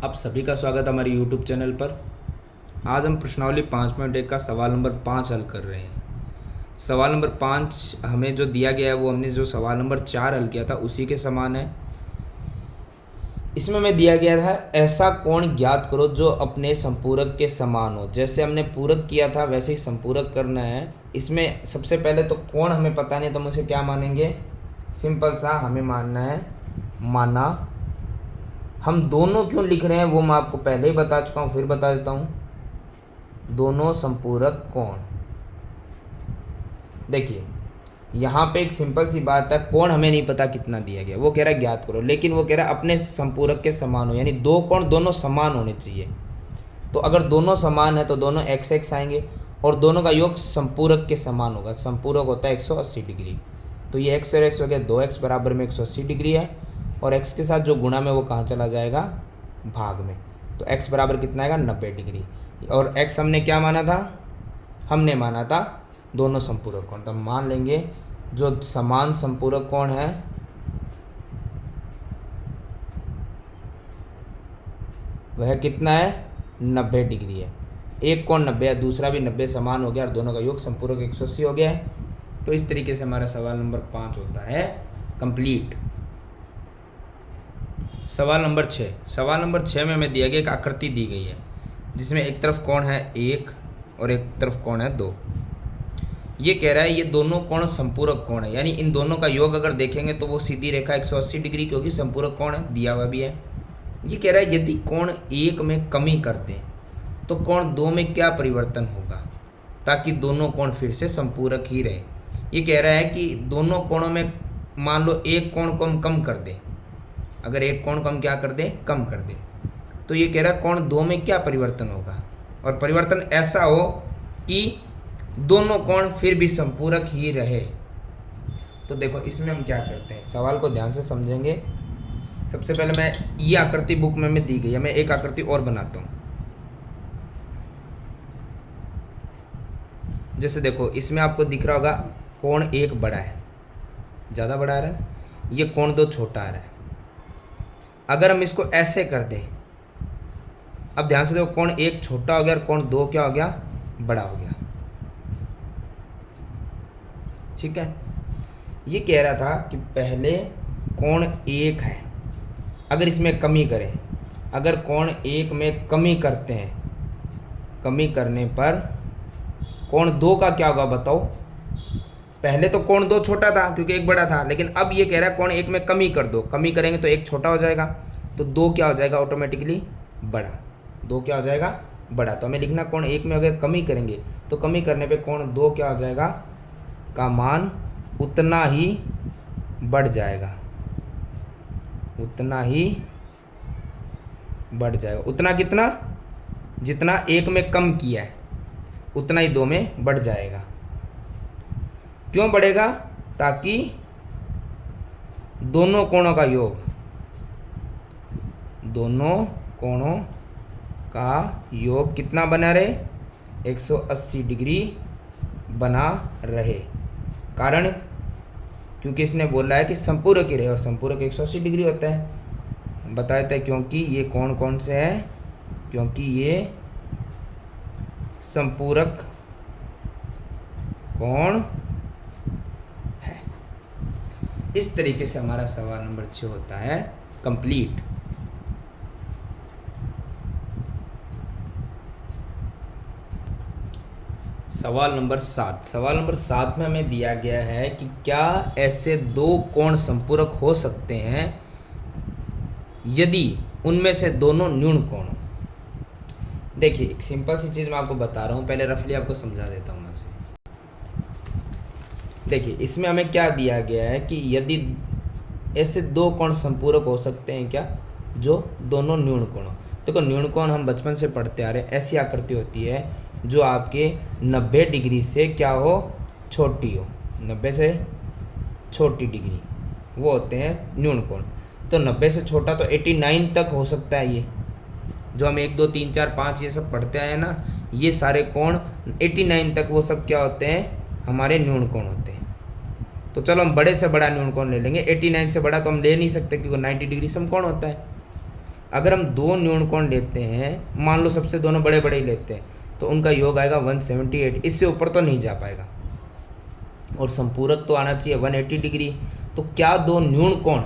आप सभी का स्वागत है हमारे YouTube चैनल पर। आज हम प्रश्नावली 5.1 का सवाल नंबर 5 हल कर रहे हैं। सवाल नंबर 5 हमें जो दिया गया है वो हमने जो सवाल नंबर 4 हल किया था उसी के समान है। इसमें हमें दिया गया था ऐसा कोण ज्ञात करो जो अपने संपूरक के समान हो। जैसे हमने पूरक किया था वैसे ही संपूरक करना है। इसमें सबसे पहले तो कोण हमें पता नहीं तो हम उसे क्या मानेंगे, सिंपल सा हमें मानना है माना। हम दोनों क्यों लिख रहे हैं वो मैं आपको पहले ही बता चुका हूँ, फिर बता देता हूँ। दोनों संपूरक कोण, देखिए यहाँ पे एक सिंपल सी बात है, कोण हमें नहीं पता कितना दिया गया, वो कह रहा है ज्ञात करो, लेकिन वो कह रहा है अपने संपूरक के समान हो, यानी दो कोण दोनों समान होने चाहिए। तो अगर दोनों समान है तो दोनों एक्स एक्स आएंगे और दोनों का योग संपूरक के समान होगा। संपूरक होता है 180 डिग्री, तो ये एक्स और एक्स हो गया, 2x बराबर में 180 डिग्री है और x के साथ जो गुणा में वो कहाँ चला जाएगा, भाग में। तो x बराबर कितना आएगा, 90 डिग्री। और x हमने क्या माना था, हमने माना था दोनों संपूरक कोण। तो मान लेंगे जो समान संपूरक कोण है वह कितना है, 90 डिग्री है। एक कोण 90 है, दूसरा भी 90 समान हो गया और दोनों का योग संपूरक 180 हो गया है। तो इस तरीके से हमारा सवाल नंबर 5 होता है कंप्लीट। सवाल नंबर 6, सवाल नंबर 6 में हमें दिया गया एक आकृति दी गई है जिसमें एक तरफ कोण है 1 और एक तरफ कोण है 2। ये कह रहा है ये दोनों कोण संपूरक कोण है, यानी इन दोनों का योग अगर देखेंगे तो वो सीधी रेखा 180 डिग्री, क्योंकि संपूरक कोण है, दिया हुआ भी है। ये कह रहा है यदि कोण 1 में कमी कर दें तो कोण 2 में क्या परिवर्तन होगा ताकि दोनों कोण फिर से संपूरक ही रहे। ये कह रहा है कि दोनों कोणों में मान लो एक कोण को हम कम कर दें, अगर एक कोण को हम क्या कर दें, कम कर दें, तो ये कह रहा है कोण 2 में क्या परिवर्तन होगा, और परिवर्तन ऐसा हो कि दोनों कोण फिर भी संपूरक ही रहे। तो देखो इसमें हम क्या करते हैं, सवाल को ध्यान से समझेंगे। सबसे पहले मैं ये आकृति बुक में दी गई है, मैं एक आकृति और बनाता हूँ। जैसे देखो इसमें आपको दिख रहा होगा कोण 1 बड़ा है, ज़्यादा बड़ा आ रहा है, ये कोण 2 छोटा आ रहा है। अगर हम इसको ऐसे कर दें, अब ध्यान से देखो कोण 1 छोटा हो गया और कोण 2 क्या हो गया, बड़ा हो गया। ठीक है, ये कह रहा था कि पहले कोण 1 है, अगर इसमें कमी करें, अगर कोण 1 में कमी करते हैं, कमी करने पर कोण 2 का क्या होगा बताओ। पहले तो कोण 2 छोटा था क्योंकि 1 बड़ा था, लेकिन अब ये कह रहा है कोण 1 में कमी कर दो, कमी करेंगे तो 1 छोटा हो जाएगा, तो 2 क्या हो जाएगा ऑटोमेटिकली बड़ा, 2 क्या हो जाएगा बड़ा। तो हमें लिखना कोण 1 में अगर कमी करेंगे तो कमी करने पे कोण 2 क्या हो जाएगा, का मान उतना ही बढ़ जाएगा, उतना ही बढ़ जाएगा। उतना कितना, जितना 1 में कम किया है उतना ही 2 में बढ़ जाएगा। क्यों बढ़ेगा, ताकि दोनों कोणों का योग, दोनों कोणों का योग कितना बना रहे, 180 डिग्री बना रहे। कारण क्योंकि इसने बोला है कि संपूरक ही रहे और संपूरक 180 डिग्री होता है। बता देते हैं क्योंकि ये कोण कौन से है, क्योंकि ये संपूरक कोण है। इस तरीके से हमारा सवाल नंबर 6 होता है कंप्लीट। सवाल नंबर 7, सवाल नंबर 7 में हमें दिया गया है कि क्या ऐसे दो कोण संपूरक हो सकते हैं यदि उनमें से दोनों न्यून कोण हो। देखिए एक सिंपल सी चीज़ मैं आपको बता रहा हूँ, पहले रफली आपको समझा देता हूँ मैं उसे। देखिए इसमें हमें क्या दिया गया है कि यदि ऐसे दो कोण संपूरक हो सकते हैं क्या, जो दोनों न्यून कोण हो। देखो न्यून कोण हम बचपन से पढ़ते आ रहे हैं, ऐसी आकृति होती है जो आपके 90 डिग्री से क्या हो, छोटी हो, 90 से छोटी डिग्री, वो होते हैं न्यून कोण। तो 90 से छोटा तो 89 तक हो सकता है। ये जो हम 1 2 3 4 5 ये सब पढ़ते आए हैं ना, ये सारे कोण 89 तक वो सब क्या होते हैं, हमारे न्यून कोण होते हैं। तो चलो हम बड़े से बड़ा न्यून कोण ले लेंगे। 89 से बड़ा तो हम ले नहीं सकते क्योंकि 90 डिग्री समकोण होता है। अगर हम दो न्यून कोण लेते हैं, मान लो सबसे दोनों बड़े बड़े ही लेते हैं, तो उनका योग आएगा 178, इससे ऊपर तो नहीं जा पाएगा। और संपूरक तो आना चाहिए 180 डिग्री। तो क्या दो न्यून कोण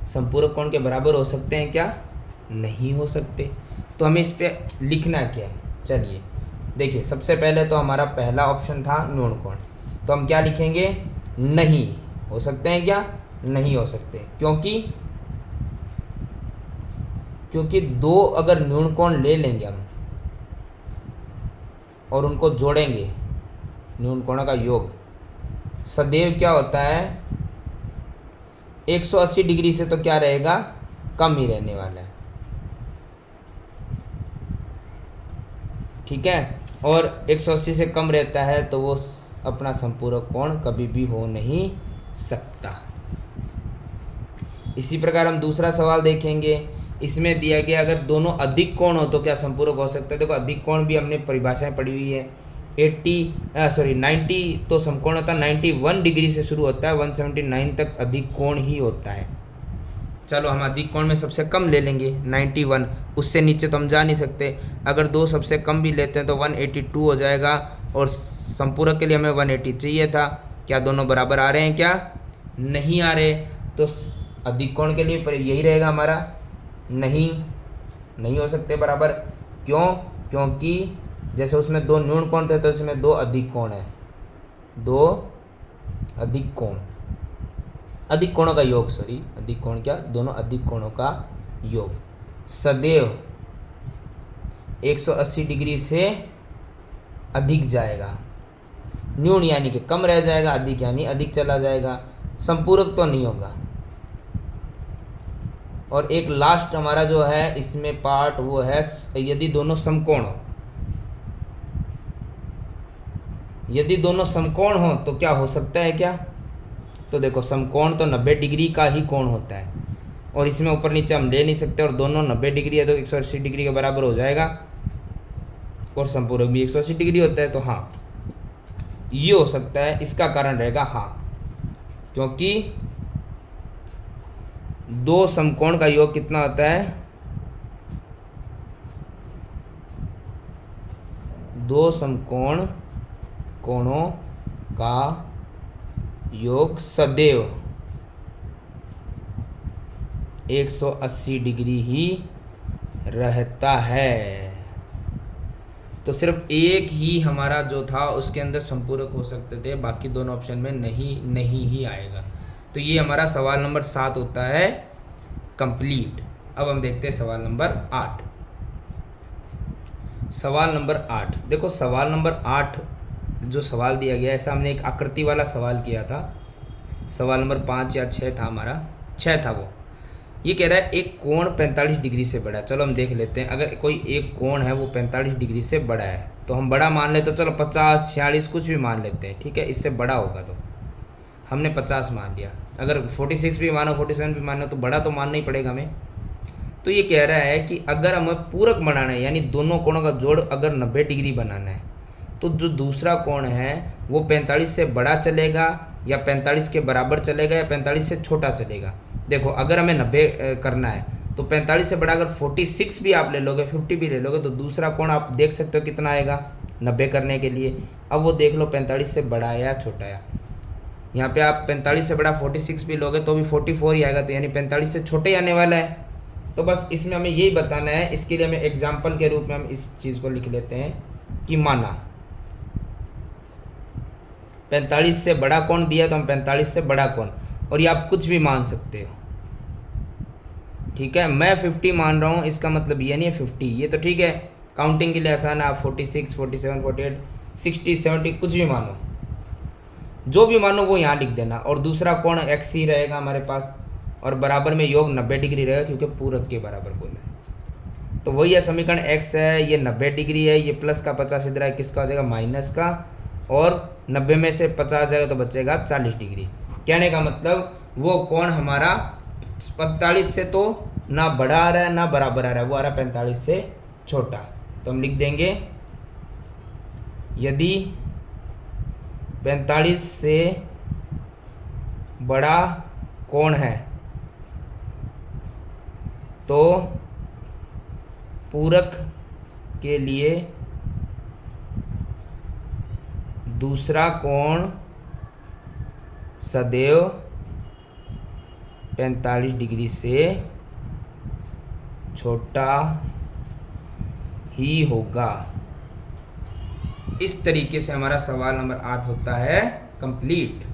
संपूरक कोण के बराबर हो सकते हैं क्या? नहीं हो सकते। तो हमें इस पर लिखना क्या है? चलिए देखिए, सबसे पहले तो हमारा पहला ऑप्शन था न्यून कोण, तो हम क्या लिखेंगे? नहीं हो सकते हैं क्या? नहीं हो सकते। क्योंकि दो अगर न्यून कोण ले लेंगे हम और उनको जोड़ेंगे, न्यून कोणों का योग सदैव क्या होता है? 180 डिग्री से तो क्या रहेगा? कम ही रहने वाला है। ठीक है, और 180 से कम रहता है तो वो अपना संपूरक कोण कभी भी हो नहीं सकता। इसी प्रकार हम दूसरा सवाल देखेंगे। इसमें दिया गया अगर दोनों अधिक कोण हो तो क्या संपूरक हो सकता है? देखो, अधिक कोण भी हमने परिभाषाएं पढ़ी हुई है। 90 तो समकोण होता है, 91 डिग्री से शुरू होता है, 179 तक अधिक कोण ही होता है। चलो हम अधिक कोण में सबसे कम ले लेंगे 91, उससे नीचे तो हम जा नहीं सकते। अगर दो सबसे कम भी लेते हैं तो 182 हो जाएगा, और संपूरक के लिए हमें 180 चाहिए था। क्या दोनों बराबर आ रहे हैं? क्या नहीं आ रहे। तो अधिक कोण के लिए यही रहेगा हमारा, नहीं हो सकते बराबर। क्यों? क्योंकि जैसे उसमें दो न्यून कोण थे तो इसमें दो अधिक कोण है, दो अधिक कोण, अधिक कोणों का योग, सॉरी अधिक कोण क्या, दोनों अधिक कोणों का योग सदैव 180 डिग्री से अधिक जाएगा। न्यून यानी कि कम रह जाएगा, अधिक यानी अधिक चला जाएगा। संपूरक तो नहीं होगा। और एक लास्ट हमारा जो है इसमें पार्ट वो है यदि दोनों समकोण हो। यदि दोनों समकोण हो तो क्या हो सकता है क्या? तो देखो, समकोण तो 90 डिग्री का ही कोण होता है, और इसमें ऊपर नीचे हम ले नहीं सकते, और दोनों 90 डिग्री है तो 180 डिग्री के बराबर हो जाएगा, और संपूरक भी 180 डिग्री होता है। तो हाँ, ये हो सकता है। इसका कारण रहेगा हाँ, क्योंकि दो समकोण का योग कितना होता है? दो समकोण कोणों का योग सदैव 180 डिग्री ही रहता है। तो सिर्फ एक ही हमारा जो था उसके अंदर संपूरक हो सकते थे, बाकी दोनों ऑप्शन में नहीं ही आएगा। तो ये हमारा सवाल नंबर 7 होता है कंप्लीट। अब हम देखते हैं सवाल नंबर 8। सवाल नंबर 8, देखो सवाल नंबर 8 जो सवाल दिया गया है, ऐसा हमने एक आकृति वाला सवाल किया था। सवाल नंबर 5 या 6 था हमारा, 6 था वो। ये कह रहा है एक कोण 45 डिग्री से बड़ा है। चलो हम देख लेते हैं। अगर कोई एक कोण है वो 45 डिग्री से बड़ा है तो हम बड़ा मान लेते, तो चलो 50, 46 कुछ भी मान लेते हैं, ठीक है। इससे बड़ा होगा तो हमने 50 मान लिया। अगर 46 भी मानो, 47 भी मानो, तो बड़ा तो मानना ही पड़ेगा हमें। तो ये कह रहा है कि अगर हमें पूरक बनाना है, यानी दोनों कोणों का जोड़ अगर 90 डिग्री बनाना है, तो जो दूसरा कोण है वो 45 से बड़ा चलेगा या 45 के बराबर चलेगा या 45 से छोटा चलेगा। देखो, अगर हमें 90 करना है तो 45 से बड़ा अगर 46 भी आप ले लोगे, 50 भी ले लोगे, तो दूसरा कोण आप देख सकते हो कितना आएगा 90 करने के लिए। अब वो देख लो 45 से बड़ा है या छोटा है। यहाँ पे आप 45 से बड़ा 46 भी लोगे तो भी 44 ही आएगा, तो यानी 45 से छोटे ही आने वाला है। तो बस इसमें हमें यही बताना है। इसके लिए हमें एग्जाम्पल के रूप में हम इस चीज़ को लिख लेते हैं कि माना 45 से बड़ा कोण दिया तो हम 45 से बड़ा कोण, और ये आप कुछ भी मान सकते हो, ठीक है। मैं 50 मान रहा हूँ, इसका मतलब ये नहीं है 50, ये तो ठीक है, काउंटिंग के लिए आसान है। आप 46, 47, 48, 60, 70 कुछ भी मानो, जो भी मानो वो यहाँ लिख देना। और दूसरा कोण x ही रहेगा हमारे पास, और बराबर में योग 90 डिग्री रहेगा क्योंकि पूरक के बराबर बोला है। तो वही है समीकरण, x है, ये 90 डिग्री है, ये प्लस का 50 इधर है, किसका हो जाएगा माइनस का, और 90 में से 50 जाएगा तो बचेगा 40 डिग्री। कहने का मतलब वो कोण हमारा 45 से तो ना बड़ा आ रहा है ना बराबर आ रहा है, वो आ रहा है 45 से छोटा। तो हम लिख देंगे यदि 45 से बड़ा कोण है तो पूरक के लिए दूसरा कोण सदैव 45 डिग्री से छोटा ही होगा। इस तरीके से हमारा सवाल नंबर 8 होता है कंप्लीट।